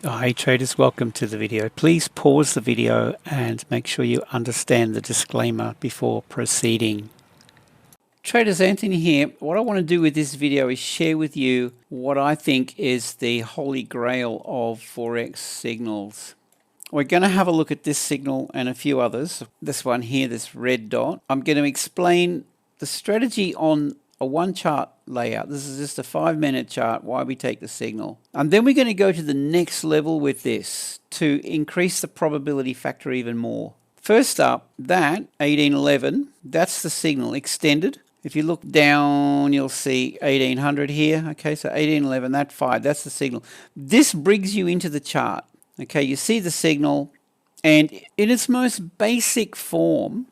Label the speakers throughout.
Speaker 1: Hi traders, welcome to the video. Please pause the video and make sure you understand the disclaimer before proceeding. Traders, Anthony here. What I want to do with this video is share with you what I think is the holy grail of Forex signals. We're going to have a look at this signal and a few others. This one here, this red dot. I'm going to explain the strategy on a one chart layout. This is just a 5-minute chart, why we take the signal. And then we're going to go to the next level with this to increase the probability factor even more. First up, that 1811, that's the signal extended. If you look down, you'll see 1800 here. Okay, so 1811, that 5, that's the signal. This brings you into the chart. Okay, you see the signal, and in its most basic form,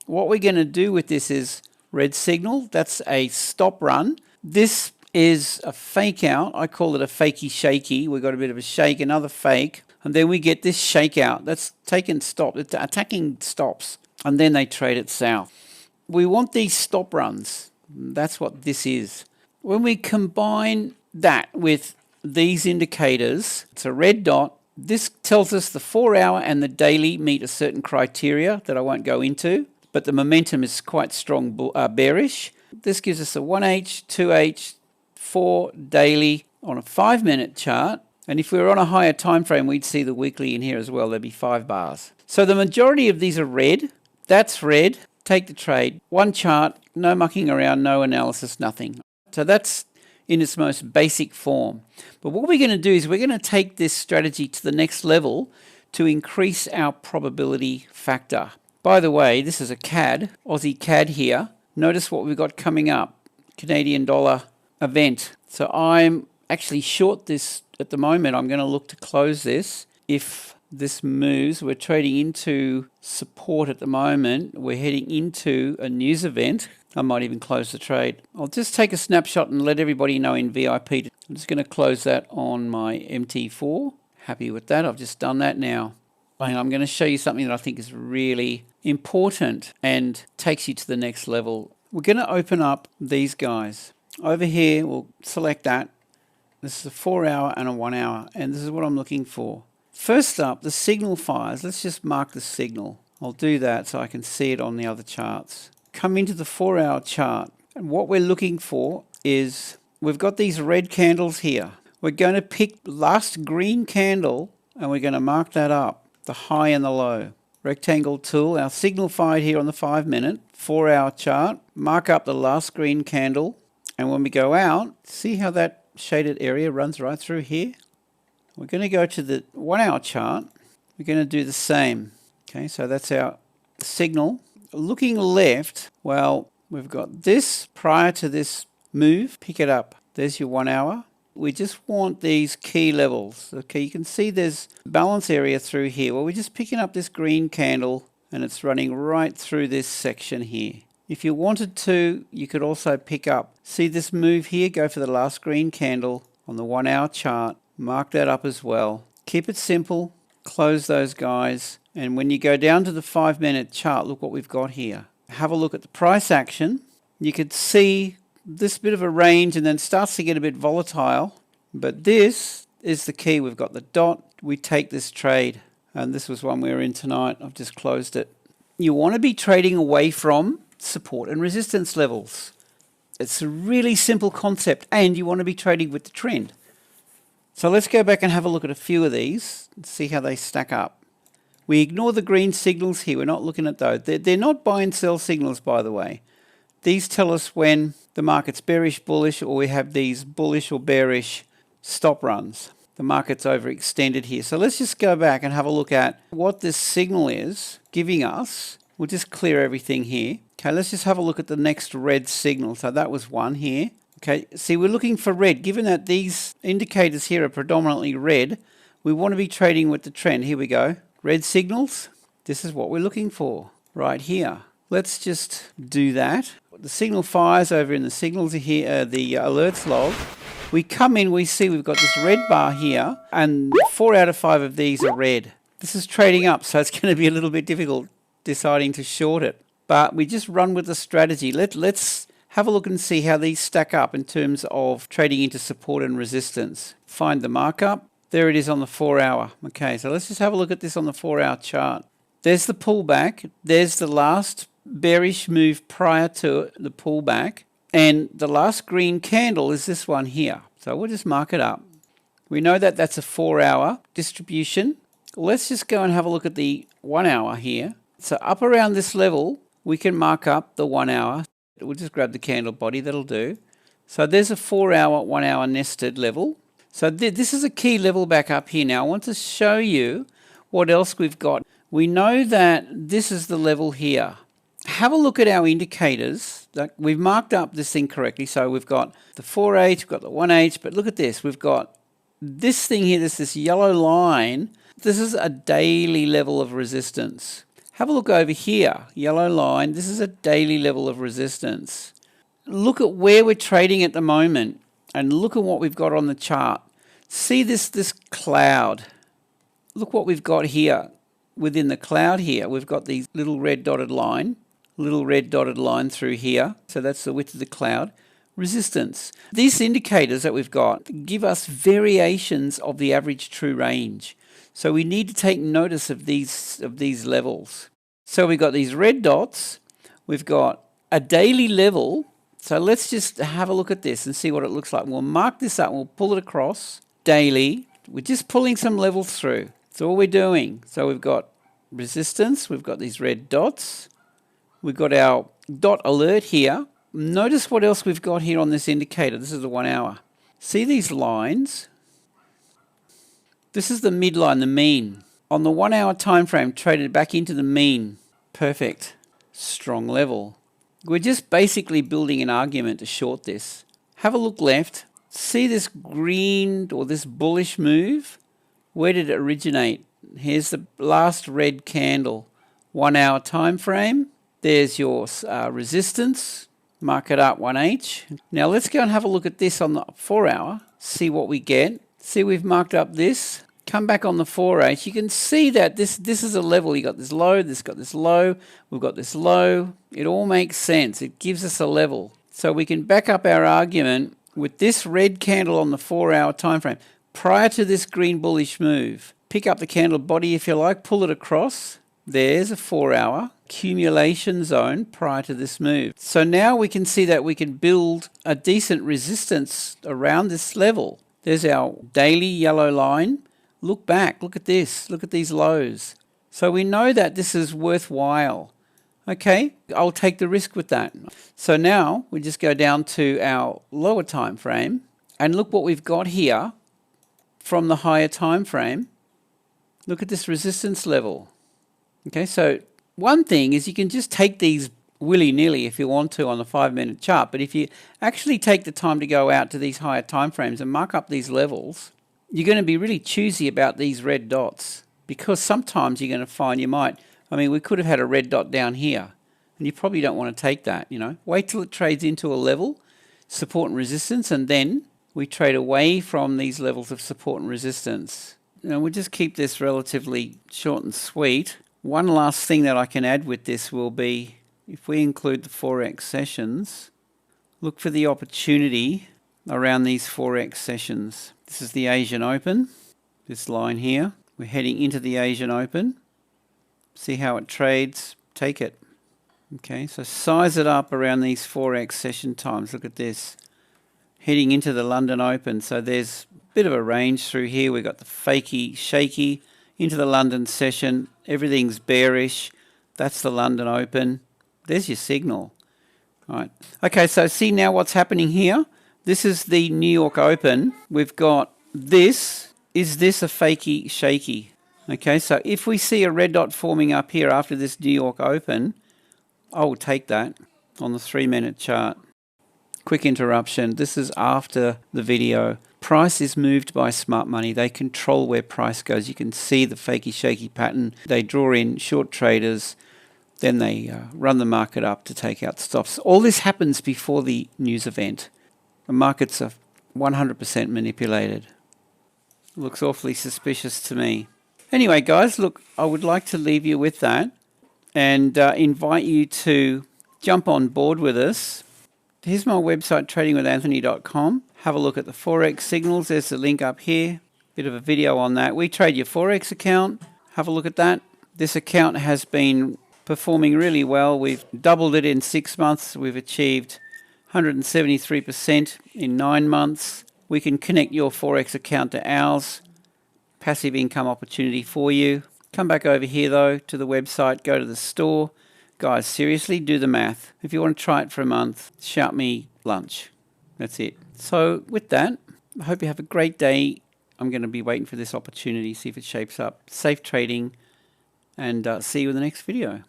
Speaker 1: what we're going to do with this is red signal, that's a stop run. This is a fake out. I call it a fakey shaky. We've got a bit of a shake, another fake, and then we get this shake out. That's taking stop, it's attacking stops, and then they trade it south. We want these stop runs. That's what this is. When we combine that with these indicators, it's a red dot. This tells us the 4-hour and the daily meet a certain criteria that I won't go into, but the momentum is quite strong bearish. This gives us a 1H, 2H, 4 daily on a 5-minute chart. And if we were on a higher time frame, we'd see the weekly in here as well. There'd be 5 bars. So the majority of these are red. That's red. Take the trade. One chart, no mucking around, no analysis, nothing. So that's in its most basic form. But what we're going to do is we're going to take this strategy to the next level to increase our probability factor. By the way, this is a CAD, Aussie CAD here. Notice what we've got coming up, Canadian dollar event. So I'm actually short this at the moment. I'm going to look to close this. If this moves, we're trading into support at the moment. We're heading into a news event. I might even close the trade. I'll just take a snapshot and let everybody know in VIP. I'm just going to close that on my MT4. Happy with that. I've just done that now. And I'm going to show you something that I think is really important and takes you to the next level. We're going to open up these guys. Over here, we'll select that. This is a 4-hour and a 1-hour, and this is what I'm looking for. First up, the signal fires. Let's just mark the signal. I'll do that so I can see it on the other charts. Come into the 4-hour chart, and what we're looking for is we've got these red candles here. We're going to pick the last green candle and we're going to mark that up, the high and the low. Rectangle tool, our signal fired here on the 5-minute, 4-hour chart. Mark up the last green candle, and when we go out, see how that shaded area runs right through here? We're going to go to the 1-hour chart. We're going to do the same. Okay, so that's our signal. Looking left, well, we've got this prior to this move. Pick it up. There's your 1-hour. We just want these key levels. Okay, you can see there's balance area through here. Well, we're just picking up this green candle and it's running right through this section here. If you wanted to, you could also pick up. See this move here? Go for the last green candle on the 1-hour chart. Mark that up as well. Keep it simple. Close those guys. And when you go down to the 5-minute chart, look what we've got here. Have a look at the price action. You could see this bit of a range and then starts to get a bit volatile. But this is the key. We've got the dot. We take this trade. And this was one we were in tonight. I've just closed it. You want to be trading away from support and resistance levels. It's a really simple concept, and you want to be trading with the trend. So let's go back and have a look at a few of these and see how they stack up. We ignore the green signals here. We're not looking at those. They're not buy and sell signals, by the way. These tell us when the market's bearish, bullish, or we have these bullish or bearish stop runs. The market's overextended here. So let's just go back and have a look at what this signal is giving us. We'll just clear everything here. Okay, let's just have a look at the next red signal. So that was one here. Okay, see, we're looking for red. Given that these indicators here are predominantly red, we want to be trading with the trend. Here we go. Red signals. This is what we're looking for right here. Let's just do that. The signal fires over in the signals here, the alerts log. We come in, we see we've got this red bar here, and 4 out of 5 of these are red. This is trading up, so it's going to be a little bit difficult deciding to short it. But we just run with the strategy. Let's have a look and see how these stack up in terms of trading into support and resistance. Find the markup. There it is on the 4 hour. Okay, so let's just have a look at this on the 4 hour chart. There's the pullback. There's the last bearish move prior to the pullback. And the last green candle is this one here. So we'll just mark it up. We know that that's a 4 hour distribution. Let's just go and have a look at the 1 hour here. So up around this level, we can mark up the 1 hour. We'll just grab the candle body, that'll do. So there's a 4 hour, 1 hour nested level. So this is a key level back up here. Now I want to show you what else we've got. We know that this is the level here. Have a look at our indicators. We've marked up this thing correctly. So we've got the 4H, we've got the 1H, but look at this. We've got this thing here, this yellow line. This is a daily level of resistance. Have a look over here, yellow line. This is a daily level of resistance. Look at where we're trading at the moment and look at what we've got on the chart. See this cloud. Look what we've got here. Within the cloud here, we've got these little red dotted line through here. So that's the width of the cloud. Resistance. These indicators that we've got give us variations of the average true range. So we need to take notice of these levels. So we've got these red dots. We've got a daily level. So let's just have a look at this and see what it looks like. We'll mark this up and we'll pull it across. Daily. We're just pulling some levels through. That's all we're doing. So we've got resistance. We've got these red dots. We've got our dot alert here. Notice what else we've got here on this indicator. This is the 1 hour. See these lines? This is the midline, the mean. On the 1 hour time frame, traded back into the mean. Perfect. Strong level. We're just basically building an argument to short this. Have a look left. See this green or this bullish move? Where did it originate? Here's the last red candle. 1 hour time frame. There's your resistance. Mark it up 1H. Now let's go and have a look at this on the 4 hour. See what we get. See, we've marked up this. Come back on the 4H. You can see that this is a level. You got this low, this got this low, we've got this low. It all makes sense. It gives us a level. So we can back up our argument with this red candle on the 4 hour time frame. Prior to this green bullish move, pick up the candle body if you like, pull it across. There's a 4 hour accumulation zone prior to this move. So now we can see that we can build a decent resistance around this level. There's our daily yellow line. Look back, look at this, look at these lows. So we know that this is worthwhile. Okay, I'll take the risk with that. So now we just go down to our lower time frame and look what we've got here from the higher time frame. Look at this resistance level. Okay, so one thing is you can just take these willy-nilly if you want to on the 5-minute chart, but if you actually take the time to go out to these higher time frames and mark up these levels, you're going to be really choosy about these red dots, because sometimes you're going to find we could have had a red dot down here and you probably don't want to take that, Wait till it trades into a level, support and resistance, and then we trade away from these levels of support and resistance. We'll just keep this relatively short and sweet. One last thing that I can add with this will be, if we include the Forex sessions, look for the opportunity around these Forex sessions. This is the Asian Open, this line here. We're heading into the Asian Open. See how it trades, take it. Okay, so size it up around these Forex session times. Look at this. Heading into the London Open. So there's a bit of a range through here. We've got the fakey, shaky, into the London session. Everything's bearish. That's the London Open. There's your signal. All right. Okay, so see now what's happening here. This is the New York Open. We've got this. Is this a fakey, shaky? Okay, so if we see a red dot forming up here after this New York Open, I will take that on the 3-minute chart. Quick interruption. This is after the video. Price is moved by smart money. They control where price goes. You can see the fakey, shaky pattern. They draw in short traders. Then they run the market up to take out stops. All this happens before the news event. The markets are 100% manipulated. Looks awfully suspicious to me. Anyway, guys, look, I would like to leave you with that and invite you to jump on board with us. Here's my website, tradingwithanthony.com. Have a look at the Forex signals. There's the link up here. bit of a video on that. We Trade Your Forex account. Have a look at that. This account has been performing really well. We've doubled it in 6 months. We've achieved 173% in 9 months. We can connect your Forex account to ours. Passive income opportunity for you. Come back over here though to the website, go to the store. Guys, seriously, do the math. If you want to try it for a month, shout me lunch. That's it. So with that, I hope you have a great day. I'm going to be waiting for this opportunity, see if it shapes up. Safe trading, and see you in the next video.